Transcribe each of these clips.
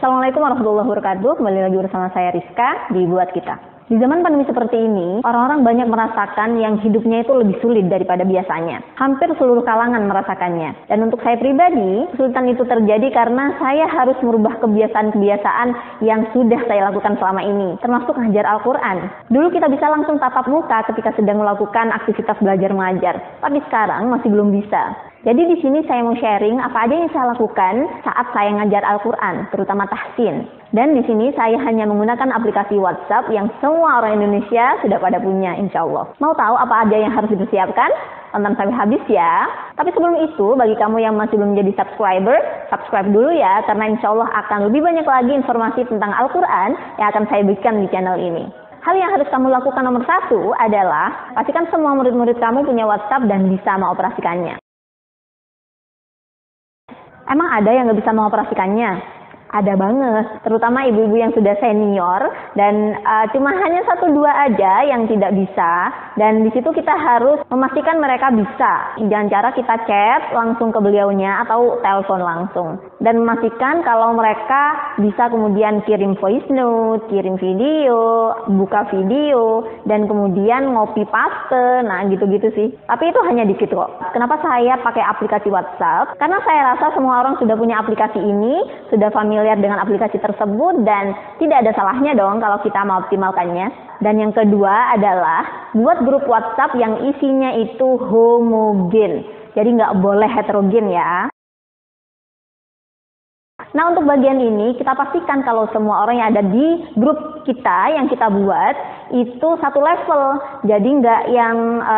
Assalamualaikum warahmatullahi wabarakatuh. Kembali lagi bersama saya Rizka di Buat Kita. Di zaman pandemi seperti ini, orang-orang banyak merasakan yang hidupnya itu lebih sulit daripada biasanya. Hampir seluruh kalangan merasakannya. Dan untuk saya pribadi, kesulitan itu terjadi karena saya harus merubah kebiasaan-kebiasaan yang sudah saya lakukan selama ini, termasuk ngajar Al-Quran. Dulu kita bisa langsung tatap muka ketika sedang melakukan aktivitas belajar mengajar, tapi sekarang masih belum bisa. Jadi di sini saya mau sharing apa aja yang saya lakukan saat saya ngajar Al-Quran, terutama tahsin. Dan di sini saya hanya menggunakan aplikasi WhatsApp yang semua orang Indonesia sudah pada punya, insya Allah. Mau tahu apa aja yang harus dipersiapkan? Tonton sampai habis ya. Tapi sebelum itu, bagi kamu yang masih belum menjadi subscriber, subscribe dulu ya, karena insya Allah akan lebih banyak lagi informasi tentang Al-Quran yang akan saya berikan di channel ini. Hal yang harus kamu lakukan nomor satu adalah pastikan semua murid-murid kamu punya WhatsApp dan bisa mengoperasikannya. Emang ada yang nggak bisa mengoperasikannya? Ada banget, terutama ibu-ibu yang sudah senior dan cuma hanya 1-2 aja yang tidak bisa. Dan di situ kita harus memastikan mereka bisa. Dengan cara kita chat langsung ke beliaunya atau telepon langsung. Dan memastikan kalau mereka bisa kemudian kirim voice note, kirim video, buka video, dan kemudian copy paste, nah gitu-gitu sih. Tapi itu hanya dikit kok. Kenapa saya pakai aplikasi WhatsApp? Karena saya rasa semua orang sudah punya aplikasi ini, sudah familiar dengan aplikasi tersebut, dan tidak ada salahnya dong kalau kita mau optimalkannya. Dan yang kedua adalah buat grup WhatsApp yang isinya itu homogen. Jadi nggak boleh heterogen ya. Nah, untuk bagian ini kita pastikan kalau semua orang yang ada di grup kita yang kita buat itu satu level. Jadi nggak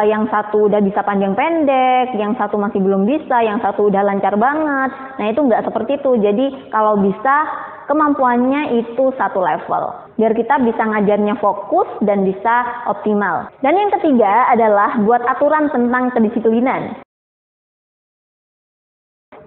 yang satu udah bisa panjang pendek, yang satu masih belum bisa, yang satu udah lancar banget. Nah, itu nggak seperti itu. Jadi kalau bisa kemampuannya itu satu level. Biar kita bisa ngajarnya fokus dan bisa optimal. Dan yang ketiga adalah buat aturan tentang kedisiplinan.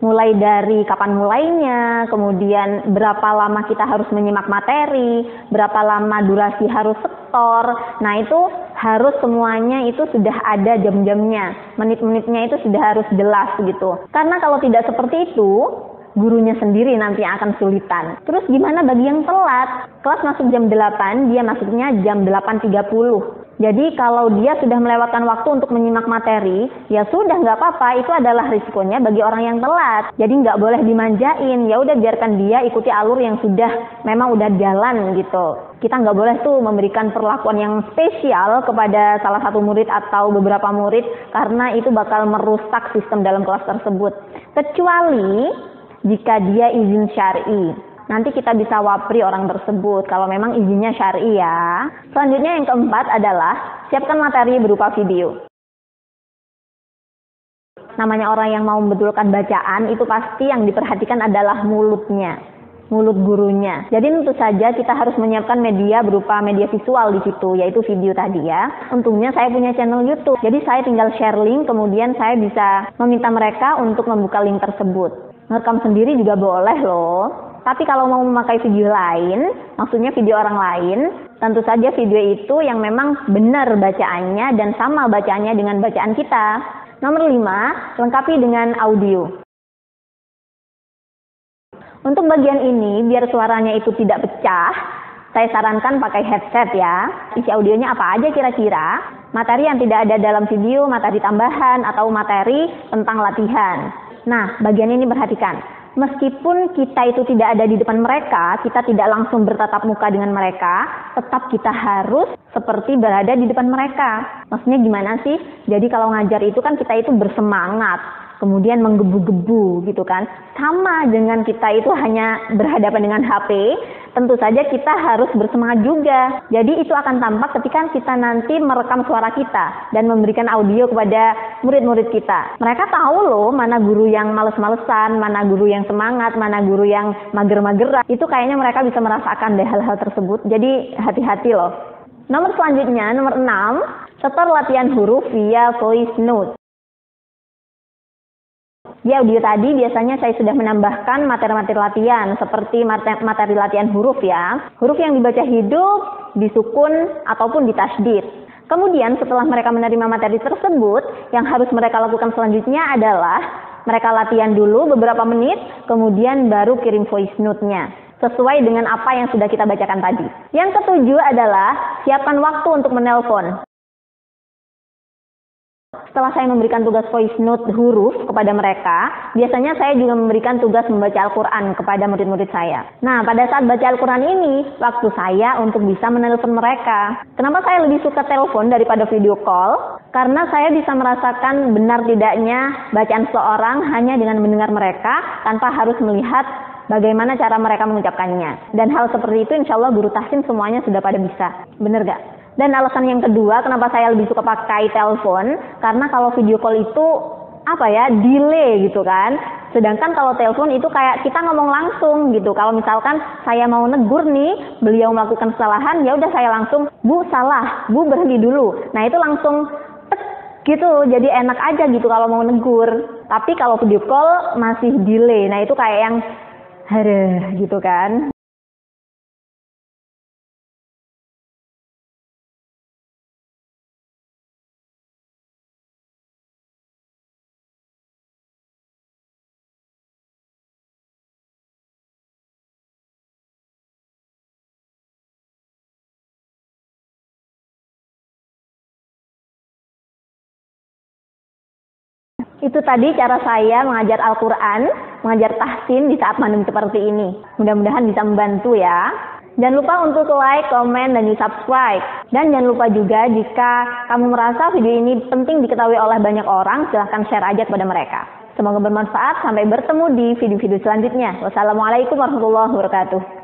Mulai dari kapan mulainya, kemudian berapa lama kita harus menyimak materi, berapa lama durasi harus setor. Nah, itu harus semuanya itu sudah ada jam-jamnya, menit-menitnya itu sudah harus jelas gitu. Karena kalau tidak seperti itu, gurunya sendiri nanti akan kesulitan. Terus gimana bagi yang telat? Kelas masuk jam 8, dia masuknya jam 8.30. Jadi kalau dia sudah melewatkan waktu untuk menyimak materi, ya sudah nggak apa-apa, itu adalah risikonya bagi orang yang telat. Jadi nggak boleh dimanjain, ya udah biarkan dia ikuti alur yang memang udah jalan gitu. Kita nggak boleh tuh memberikan perlakuan yang spesial kepada salah satu murid atau beberapa murid, karena itu bakal merusak sistem dalam kelas tersebut. Kecuali jika dia izin syar'i. Nanti kita bisa wapri orang tersebut kalau memang izinnya syar'i ya. Selanjutnya yang keempat adalah siapkan materi berupa video. Namanya orang yang mau membetulkan bacaan itu pasti yang diperhatikan adalah mulutnya, mulut gurunya. Jadi tentu saja kita harus menyiapkan media berupa media visual di situ, yaitu video tadi ya. Untungnya saya punya channel YouTube. Jadi saya tinggal share link, kemudian saya bisa meminta mereka untuk membuka link tersebut. Ngerekam sendiri juga boleh loh. Tapi kalau mau memakai video lain, maksudnya video orang lain, tentu saja video itu yang memang benar bacaannya dan sama bacaannya dengan bacaan kita. Nomor 5, lengkapi dengan audio. Untuk bagian ini, biar suaranya itu tidak pecah, saya sarankan pakai headset ya. Isi audionya apa aja kira-kira? Materi yang tidak ada dalam video, materi tambahan, atau materi tentang latihan. Nah, bagian ini perhatikan. Meskipun kita itu tidak ada di depan mereka, kita tidak langsung bertatap muka dengan mereka, tetap kita harus seperti berada di depan mereka. Maksudnya gimana sih? Jadi kalau ngajar itu kan kita itu bersemangat, kemudian menggebu-gebu gitu kan. Sama dengan kita itu hanya berhadapan dengan HP, tentu saja kita harus bersemangat juga. Jadi itu akan tampak ketika kita nanti merekam suara kita dan memberikan audio kepada murid-murid kita. Mereka tahu loh mana guru yang males-malesan, mana guru yang semangat, mana guru yang mager-mageran. Itu kayaknya mereka bisa merasakan deh hal-hal tersebut. Jadi hati-hati loh. Nomor selanjutnya, nomor 6, setor latihan huruf via voice note. Di audio tadi biasanya saya sudah menambahkan materi-materi latihan seperti materi latihan huruf ya. Huruf yang dibaca hidup, disukun, ataupun ditasydid. Kemudian setelah mereka menerima materi tersebut, yang harus mereka lakukan selanjutnya adalah mereka latihan dulu beberapa menit, kemudian baru kirim voice note-nya. sesuai dengan apa yang sudah kita bacakan tadi. Yang ketujuh adalah siapkan waktu untuk menelpon. Setelah saya memberikan tugas voice note huruf kepada mereka, biasanya saya juga memberikan tugas membaca Al-Quran kepada murid-murid saya. Nah, pada saat baca Al-Quran ini, waktu saya untuk bisa menelpon mereka. Kenapa saya lebih suka telepon daripada video call? Karena saya bisa merasakan benar tidaknya bacaan seseorang hanya dengan mendengar mereka tanpa harus melihat bagaimana cara mereka mengucapkannya. Dan hal seperti itu insya Allah guru tahsin semuanya sudah pada bisa. Bener gak? Dan alasan yang kedua kenapa saya lebih suka pakai telepon, karena kalau video call itu delay gitu kan. Sedangkan kalau telepon itu kayak kita ngomong langsung gitu. Kalau misalkan saya mau negur nih, beliau melakukan kesalahan, ya udah saya langsung, Bu salah, Bu berhenti dulu. Nah itu langsung gitu, jadi enak aja gitu kalau mau negur. Tapi kalau video call masih delay, nah itu kayak yang gitu kan. Itu tadi cara saya mengajar Al-Quran, mengajar tahsin di saat pandemi seperti ini. Mudah-mudahan bisa membantu ya. Jangan lupa untuk like, komen, dan subscribe. Dan jangan lupa juga jika kamu merasa video ini penting diketahui oleh banyak orang, silahkan share aja kepada mereka. Semoga bermanfaat. Sampai bertemu di video-video selanjutnya. Wassalamualaikum warahmatullahi wabarakatuh.